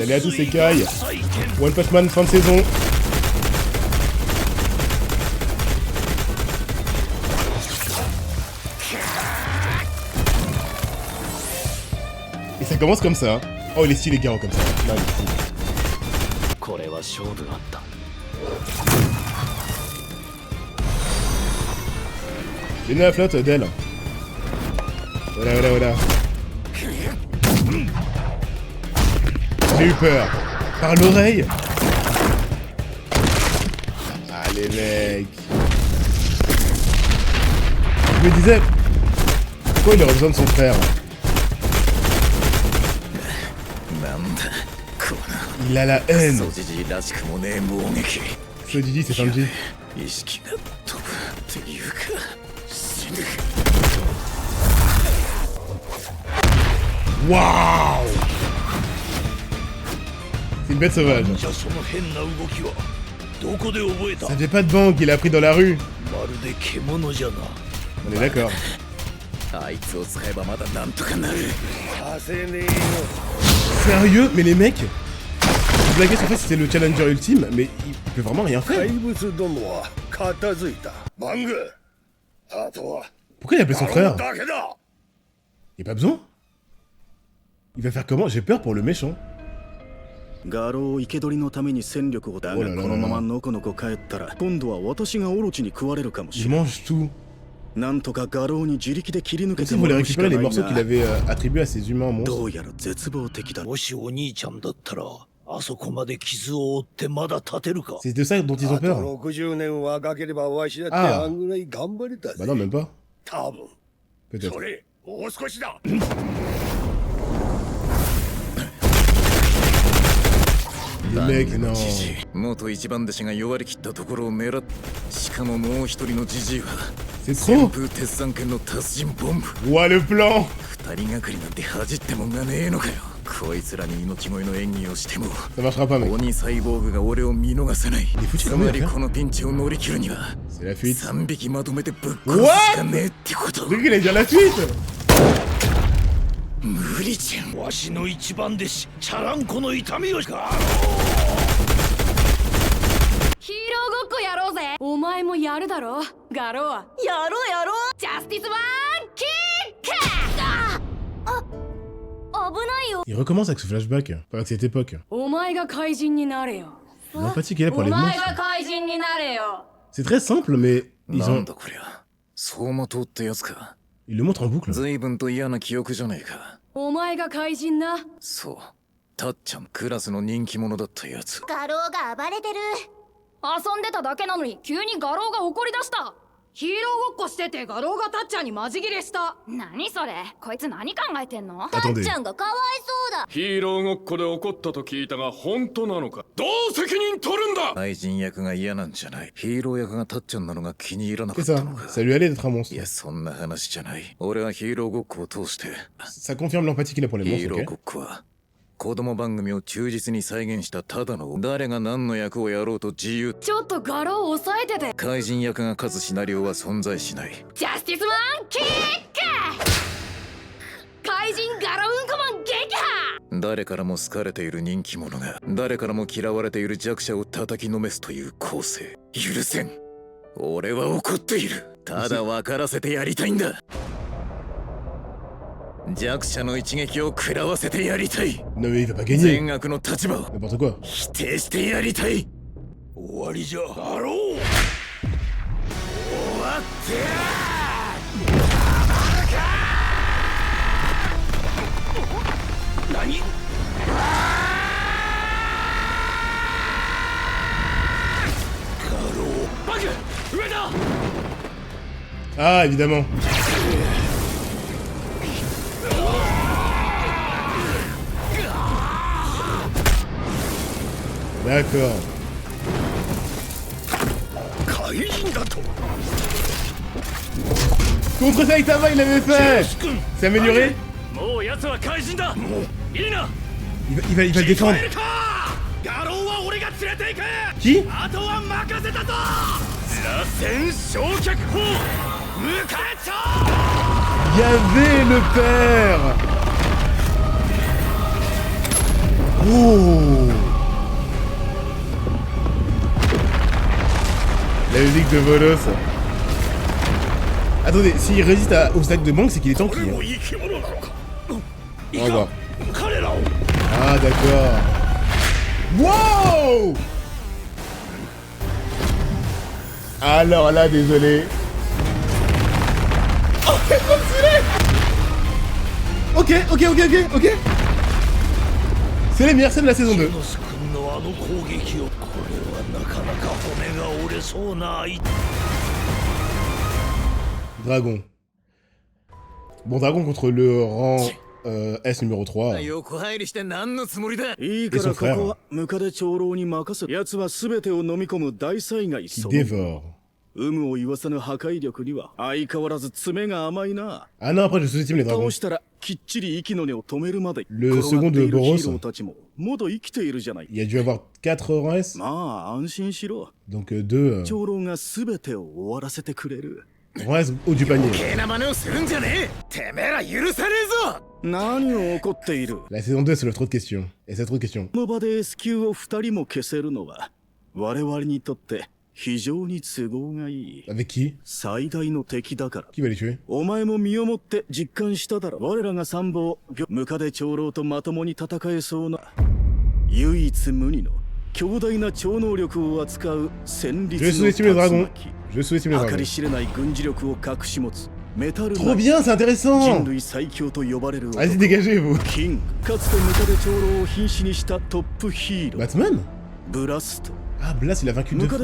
Salut à tous les Kai. One Punch Man fin de saison. Et ça commence comme ça. Oh, il est stylé Garo comme ça. Là, il est fou. J'ai donné la flotte d'elle. Voilà. J'ai eu peur. Par l'oreille. Allez mec. Je me disais, pourquoi il aurait besoin de son frère? Il a la haine. Sojiji, c'est Sanji. Waouh! C'est une bête sauvage. Ça fait pas de banque qu'il a pris dans la rue. On est d'accord. Sérieux? Mais les mecs, je blaguais sur le fait que c'était le challenger ultime, mais il peut vraiment rien faire. Pourquoi il a appelé son frère? Y'a pas besoin? Il va faire comment? J'ai peur pour le méchant. Oh là là. Il mange tout. Comme s'il voulait récupérer les morceaux qu'il avait attribués à ses humains monstres. C'est de ça dont ils ont peur. Ah. Bah non, même pas. Peut-être. Les mecs, non. C'est trop. Ouah, le plan. Ça marchera pas, mec. Il est foutu comme il c'est la fuite. What? J'ai cru qu'il allait dire la fuite. Il recommence avec ce flashback, enfin avec cette époque. L'empathie qu'il a pour les monstres. C'est très simple, mais ils ont... Il le montre en boucle. Attendez. C'est ça, ça lui allait d'être un monstre. Ça confirme l'empathie qu'il a pour les monstres, ok? 子供番組を忠実に再現したただの誰が何の役をやろうと自由。ちょっと画廊を抑えてて。怪人役が勝つシナリオは存在しない。ジャスティスマンキック。怪人ガロうんこマン撃破。誰からも好かれている人気者が誰からも嫌われている弱者を叩きのめすという構成。許せん。俺は怒っている。ただ分からせてやりたいんだ。弱者の一撃を食らわせてやりたい。善悪の立場を否定してやりたい。終わりじゃあろう。終わってやー。何？ガロー。バグ！上だ！ Ah, évidemment. D'accord. Contre Saitama, il l'avait fait. C'est amélioré. Il va le défendre. Qui? Il y avait le père. Oh. La musique de Volos. Attendez, s'il résiste au sac de banque, c'est qu'il est tanky. On va voir. Ah d'accord. Wow. Alors là, désolé. Oh, c'est trop stylé. Ok. C'est les meilleures scènes de la saison 2. Dragon. Bon, Dragon contre le rang S numéro 3. Et son frère. Qui dévore. Ah non, après je sous-estime les dragons. Le second de Boros, il a dû avoir 4 rangs S. Donc 2 rangs S haut du panier. La saison 2 c'est le trop de questions. Et c'est trop de questions. Avec qui? Qui va les tuer? Je sous-estime les dragons. Trop bien, c'est intéressant. Vas-y, dégagez vous. Batman? Ah, Blast, il a vaincu 2 fois.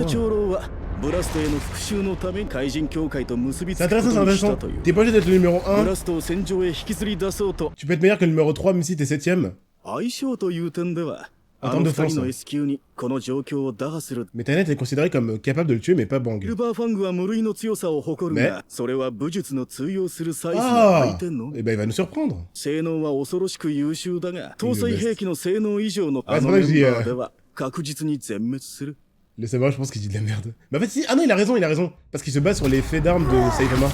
C'est intéressant. T'es pas obligé d'être le numéro 1. Tu peux être meilleur que le numéro 3 même si t'es 7ème. En termes de force. Mais Tanet est considéré comme capable de le tuer mais pas Bang. Mais... Ah. Et bah il va nous surprendre. C'est vrai que je dis... Le savoir, je pense qu'il dit de la merde. Mais en fait, si... Ah non, il a raison. Parce qu'il se base sur les faits d'armes de Saitama.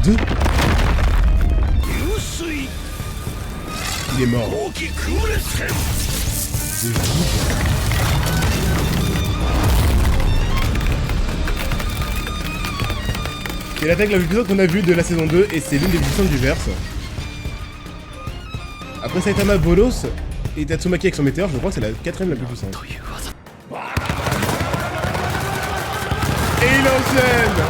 Deux. Il est mort. C'est l'attaque la plus puissante qu'on a vue de la saison 2 et c'est l'une des plus puissantes du verse. Après Saitama, Bolos et Tatsumaki avec son météore, je crois que c'est la 4ème la plus puissante. Et il enchaîne.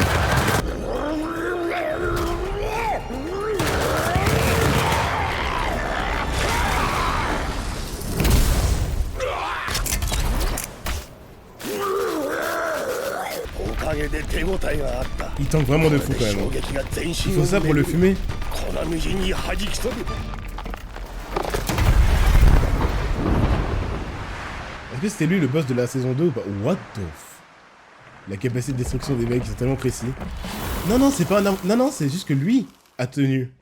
Il tank vraiment de fou quand même. Il faut ça pour le fumer. Est-ce que c'était lui le boss de la saison 2 ou pas? What the f... La capacité de destruction des mecs, c'est tellement précis. Non, c'est pas un... Non, c'est juste que lui a tenu.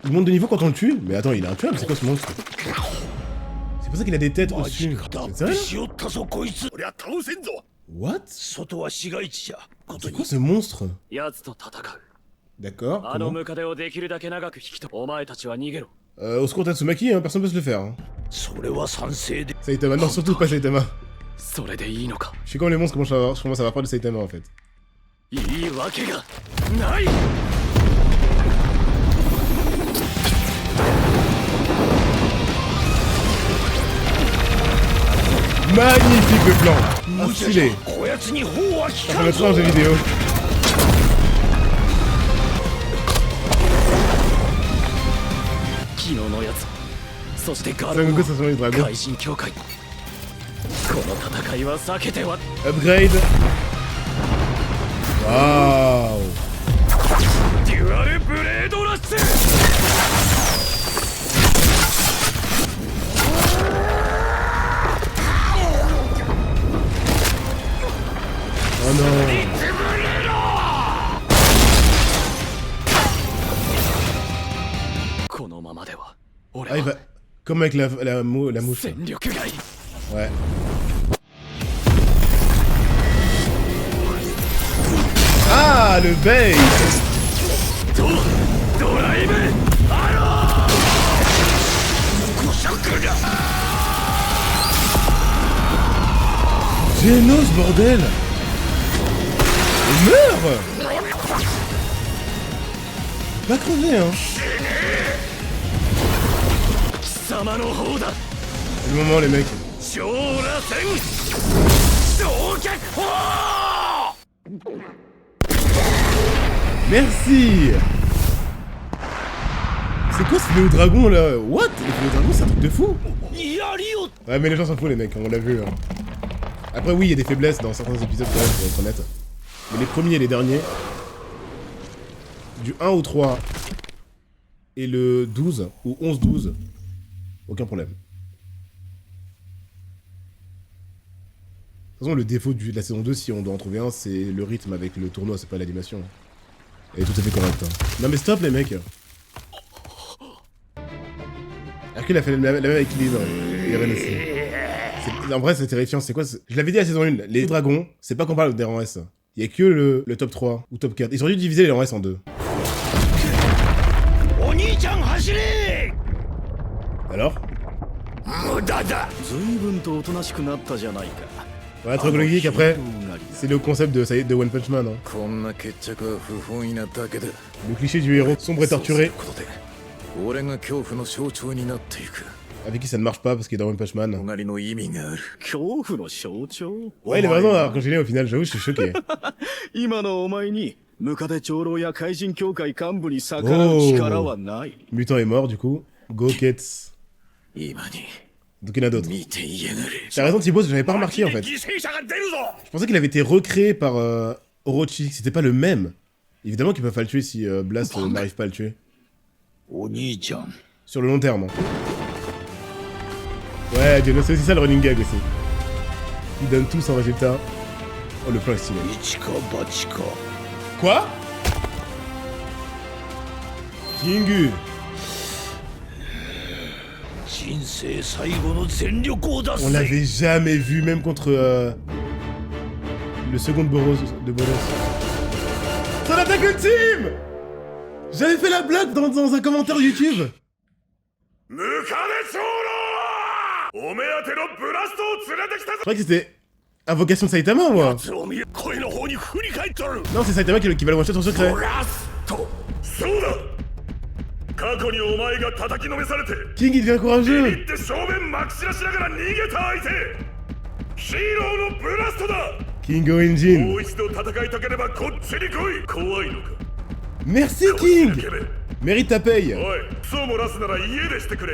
Il monte de niveau quand on le tue. Mais attends, il est intuable, c'est quoi ce monstre? C'est pour ça qu'il a des têtes au-dessus. C'est sérieux? What? C'est quoi ce monstre? D'accord. Au secours Tatsumaki, hein, personne peut se le faire. Hein. Saitama, non, surtout pas Saitama. Je sais quand les monstres commencent à avoir peur de Saitama en fait. Magnifique le plan. Stylé. Ça va mettre en jeu vidéo. Sangoku, ça sont les dragons. Upgrade. Waouh. Oh non. Ah, il va... Comme avec la mouche. Ouais. Ah, le bait. Genos, bordel. Il meurt. Va crever, hein. C'est le moment, les mecs. Merci. C'est quoi ce fléau dragon là? What? Le fléau dragon c'est un truc de fou. Ouais mais les gens s'en foutent les mecs, on l'a vu. Hein. Après oui il y a des faiblesses dans certains épisodes quand même, pour être honnête. Mais les premiers et les derniers, du 1 au 3 et le 12 ou 11-12, aucun problème. De toute façon le défaut de la saison 2, si on doit en trouver un, c'est le rythme avec le tournoi, c'est pas l'animation. Elle est tout à fait correcte. Hein. Non mais stop les mecs. Hercule a fait la même avec Lynn et Ren aussi. En vrai c'est terrifiant, c'est quoi? Je l'avais dit à la saison 1, les dragons, c'est pas qu'on parle des rangs S. Il y a que le top 3 ou top 4. Ils auraient dû diviser les rangs S en deux. Alors? Ouais, trop logique après. C'est le concept de One Punch Man. Hein. Le cliché du héros sombre et torturé. Avec qui ça ne marche pas parce qu'il est dans One Punch Man. Ouais, il est vraiment alors quand je l'ai au final, j'avoue, je suis choqué. Oh. Mutant est mort du coup. Go Kets. Donc il y en a d'autres. T'as raison Thibaut, j'avais pas remarqué en fait. Je pensais qu'il avait été recréé par Orochi, c'était pas le même. Évidemment qu'ils peuvent pas le tuer si Blast n'arrive pas à le tuer. Sur le long terme. Hein. Ouais, Dieu, c'est aussi ça le running gag aussi. Ils donnent tout sans résultat. Oh, le plan est stylé. Quoi? Kingu. On l'avait jamais vu, même contre le second de Boros. Son attaque ultime! J'avais fait la blague dans un commentaire YouTube. Je croyais que c'était Invocation de Saitama, moi. Non, c'est Saitama qui va le one-shot en secret. King, il devient courageux. King Go-Engine. Merci King. Mérite ta paye.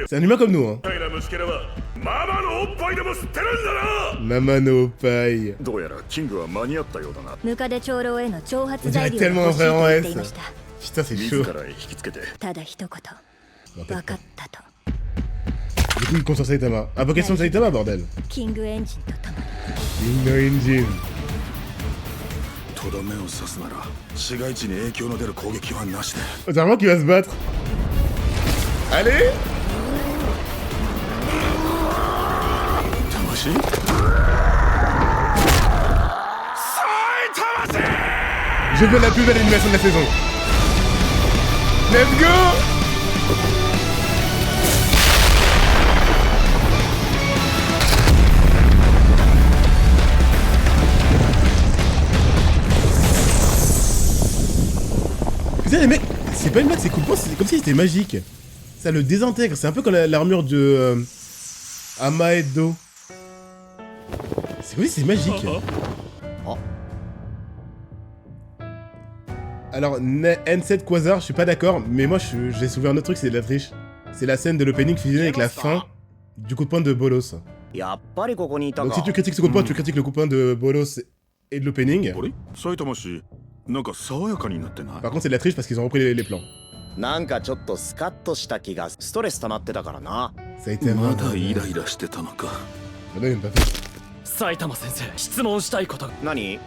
C'est un humain comme nous, hein. Maman no paille. On dirait tellement un vrai en S. Putain, c'est chaud. Du coup, il compte sur Saitama. Invocation de Saitama, bordel. King Engine. C'est vraiment qu'il va se battre. Allez. Je veux la plus belle animation de la saison. Let's go. Putain les mecs, c'est pas une blague, c'est cool, c'est comme si c'était magique. Ça le désintègre, c'est un peu comme l'armure de Amaedo. C'est comme si c'est magique. Alors, N7 Quasar, je suis pas d'accord, mais moi j'ai soulevé un autre truc, c'est de la triche. C'est la scène de l'opening fusionnée avec la fin du coup de poing de Bolos. Donc si tu critiques ce coup de poing, tu critiques le coup de poing de Bolos et de l'opening. Par contre c'est de la triche parce qu'ils ont repris les plans. Ça a été un peu... Maintenant il aime pas fait. Saitama sensei, 質問したいことが。何？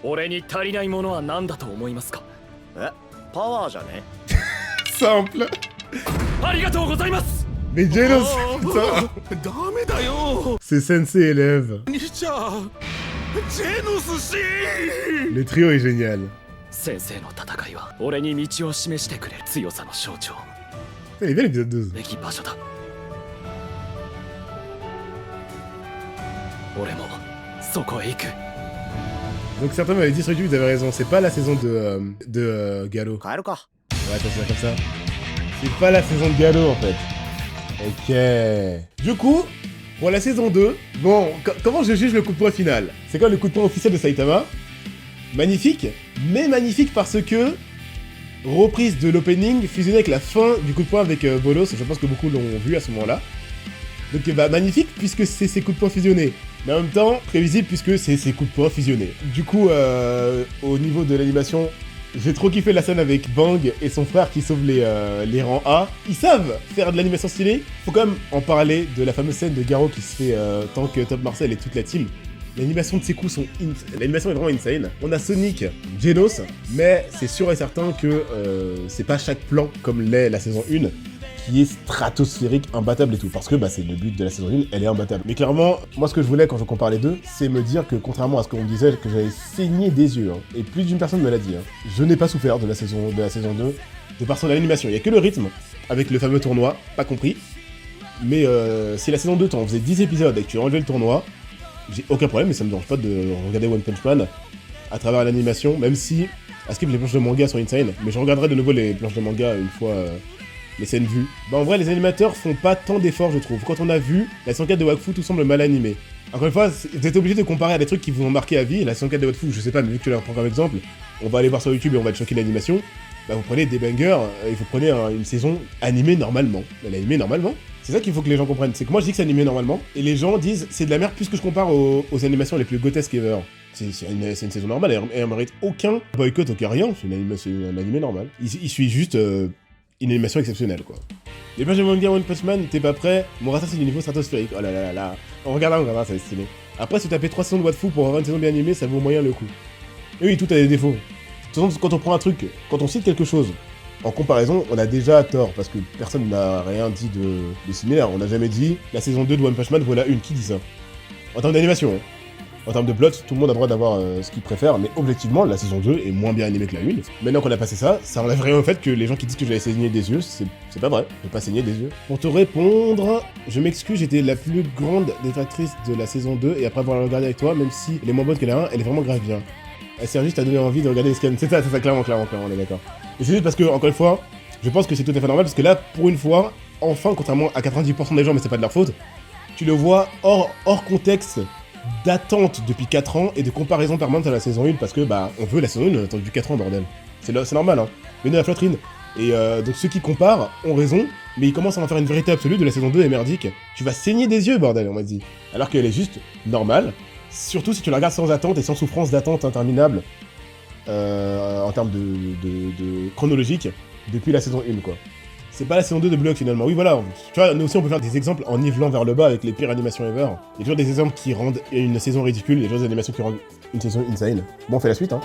俺に足りないものは何だと思いますか？え？パワーじゃね？ Simple. ありがとうございます。 Mais Genos, c'est sensei élève. Le trio est génial. 先生の戦いは俺に道を示してくれる強さの象徴。 Elle est belle l'épisode 12. べき場所だ。俺もそこへ行く。 Donc certains m'avaient dit sur YouTube, ils avaient raison, c'est pas la saison de Gallo. 帰るか。 Ouais, attends, c'est comme ça. C'est pas la saison de Gallo en fait. Ok. Du coup, pour la saison 2, bon, comment je juge le coup de poing final? C'est quoi le coup de poing officiel de Saitama? Magnifique, mais magnifique parce que reprise de l'opening fusionnée avec la fin du coup de poing avec Bolos, je pense que beaucoup l'ont vu à ce moment-là. Donc bah magnifique puisque c'est ses coups de poing fusionnés, mais en même temps prévisible puisque c'est ses coups de poing fusionnés. Du coup, au niveau de l'animation, j'ai trop kiffé la scène avec Bang et son frère qui sauve les rangs A. Ils savent faire de l'animation stylée. Faut quand même en parler de la fameuse scène de Garou qui se fait tank Top Marcel et toute la team. L'animation de ses coups sont l'animation est vraiment insane. On a Sonic, Genos, mais c'est sûr et certain que c'est pas chaque plan comme l'est la saison 1 qui est stratosphérique, imbattable et tout. Parce que bah, c'est le but de la saison 1, elle est imbattable. Mais clairement, moi ce que je voulais quand je compare les deux, c'est me dire que contrairement à ce qu'on me disait, que j'avais saigné des yeux, hein, et plus d'une personne me l'a dit, hein, je n'ai pas souffert de la saison 2, de par son animation. Il y a que le rythme, avec le fameux tournoi, pas compris. Mais si la saison 2 t'en faisait 10 épisodes et que tu enlevais le tournoi, j'ai aucun problème, mais ça me dérange pas de regarder One Punch Man à travers l'animation, même si à skip les planches de manga sont insane, mais je regarderai de nouveau les planches de manga une fois les scènes vues. Bah en vrai, les animateurs font pas tant d'efforts, je trouve. Quand on a vu la saison 4 de Wakfu, tout semble mal animé. Encore une fois, vous êtes obligé de comparer à des trucs qui vous ont marqué à vie. La saison 4 de Wakfu, je sais pas, mais vu que tu la reprends comme exemple, on va aller voir sur YouTube et on va te choquer l'animation. Bah vous prenez des bangers et vous prenez une saison animée normalement. Elle est animée normalement. C'est ça qu'il faut que les gens comprennent. C'est que moi je dis que c'est animé normalement, et les gens disent c'est de la merde puisque je compare aux animations les plus grotesques ever. C'est une saison normale et elle mérite aucun boycott, aucun rien. C'est un animé normal. Il suit juste une animation exceptionnelle quoi. Les planches de manga One Punch Man, t'es pas prêt? Mon rata c'est du niveau stratosphérique. Oh là là là là. On regardera, ça va être stylé. Après, si tu tapé 3 saisons de Watfu pour avoir une saison bien animée, ça vaut moyen le coup. Et oui, tout a des défauts. De toute façon, quand on prend un truc, quand on cite quelque chose, en comparaison, on a déjà tort, parce que personne n'a rien dit de similaire. On n'a jamais dit la saison 2 de One Punch Man vaut la 1. Qui dit ça? En termes d'animation, hein. En termes de plot, tout le monde a le droit d'avoir ce qu'il préfère, mais objectivement, la saison 2 est moins bien animée que la 1. Maintenant qu'on a passé ça, ça enlève rien au fait que les gens qui disent que j'avais saigné des yeux, c'est pas vrai, j'ai pas saigné des yeux. Pour te répondre, je m'excuse, j'étais la plus grande détractrice de la saison 2, et après avoir regardé avec toi, même si elle est moins bonne que la 1, elle est vraiment grave bien. Elle sert juste à donner envie de regarder les scans. C'est ça, clairement, on est d'accord. Et c'est juste parce que, encore une fois, je pense que c'est tout à fait normal, parce que là, pour une fois, enfin, contrairement à 90% des gens, mais c'est pas de leur faute, tu le vois hors contexte d'attente depuis 4 ans et de comparaison permanente à la saison 1, parce que, bah, on veut la saison 1, on a attendu 4 ans, bordel. C'est normal, hein. Mais de la flatterine. Et donc ceux qui comparent ont raison, mais ils commencent à en faire une vérité absolue de la saison 2 est merdique. Tu vas saigner des yeux, bordel, on m'a dit. Alors qu'elle est juste normale, surtout si tu la regardes sans attente et sans souffrance d'attente interminable, en termes de chronologique, depuis la saison 1, quoi. C'est pas la saison 2 de Block, finalement. Oui, voilà, tu vois, nous aussi, on peut faire des exemples en nivelant vers le bas avec les pires animations ever. Il y a toujours des exemples qui rendent une saison ridicule, il y a toujours des animations qui rendent une saison insane. Bon, on fait la suite, hein.